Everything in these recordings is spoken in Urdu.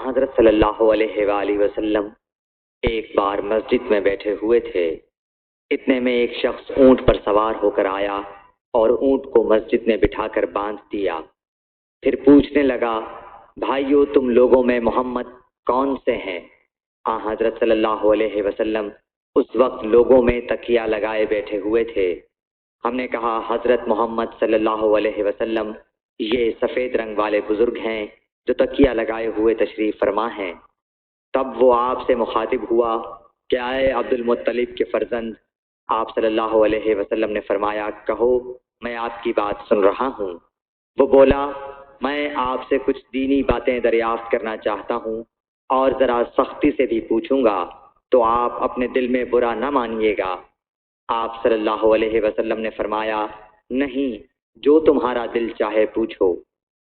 حضرت صلی اللہ علیہ وآلہ وسلم ایک بار مسجد میں بیٹھے ہوئے تھے۔ اتنے میں ایک شخص اونٹ پر سوار ہو کر آیا اور اونٹ کو مسجد میں بٹھا کر باندھ دیا۔ پھر پوچھنے لگا، بھائیو تم لوگوں میں محمد کون سے ہیں؟ حضرت صلی اللہ علیہ وسلم اس وقت لوگوں میں تکیہ لگائے بیٹھے ہوئے تھے۔ ہم نے کہا، حضرت محمد صلی اللہ علیہ وسلم یہ سفید رنگ والے بزرگ ہیں جو تکیہ لگائے ہوئے تشریف فرما ہیں۔ تب وہ آپ سے مخاطب ہوا کہ اے عبد المطلب کے فرزند، آپ صلی اللہ علیہ وسلم نے فرمایا، کہو میں آپ کی بات سن رہا ہوں۔ وہ بولا، میں آپ سے کچھ دینی باتیں دریافت کرنا چاہتا ہوں اور ذرا سختی سے بھی پوچھوں گا تو آپ اپنے دل میں برا نہ مانیے گا۔ آپ صلی اللہ علیہ وسلم نے فرمایا، نہیں، جو تمہارا دل چاہے پوچھو۔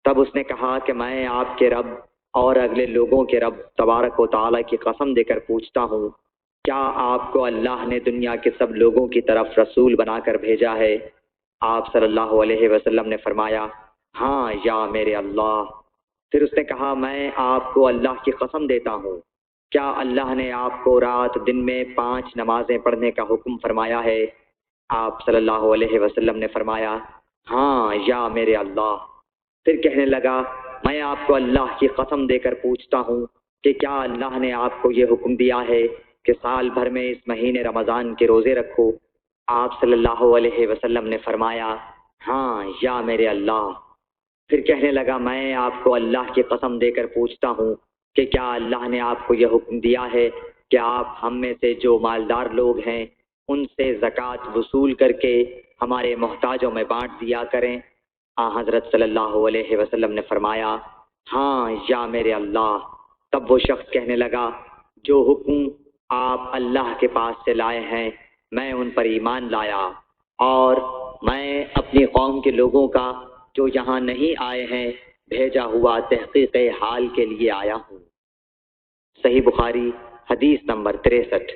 تب اس نے کہا کہ میں آپ کے رب اور اگلے لوگوں کے رب تبارک و تعالیٰ کی قسم دے کر پوچھتا ہوں، کیا آپ کو اللہ نے دنیا کے سب لوگوں کی طرف رسول بنا کر بھیجا ہے؟ آپ صلی اللہ علیہ وسلم نے فرمایا، ہاں یا میرے اللہ۔ پھر اس نے کہا، میں آپ کو اللہ کی قسم دیتا ہوں، کیا اللہ نے آپ کو رات دن میں 5 نمازیں پڑھنے کا حکم فرمایا ہے؟ آپ صلی اللہ علیہ وسلم نے فرمایا، ہاں یا میرے اللہ۔ پھر کہنے لگا، میں آپ کو اللہ کی قسم دے کر پوچھتا ہوں کہ کیا اللہ نے آپ کو یہ حکم دیا ہے کہ سال بھر میں اس مہینے رمضان کے روزے رکھو؟ آپ صلی اللہ علیہ وسلم نے فرمایا، ہاں یا میرے اللہ۔ پھر کہنے لگا، میں آپ کو اللہ کی قسم دے کر پوچھتا ہوں کہ کیا اللہ نے آپ کو یہ حکم دیا ہے کہ آپ ہم میں سے جو مالدار لوگ ہیں ان سے زکوٰۃ وصول کر کے ہمارے محتاجوں میں بانٹ دیا کریں؟ حضرت صلی اللہ علیہ وسلم نے فرمایا، ہاں یا میرے اللہ۔ تب وہ شخص کہنے لگا، جو حکم آپ اللہ کے پاس سے لائے ہیں میں ان پر ایمان لایا، اور میں اپنی قوم کے لوگوں کا جو یہاں نہیں آئے ہیں بھیجا ہوا تحقیق حال کے لیے آیا ہوں۔ صحیح بخاری حدیث نمبر 63۔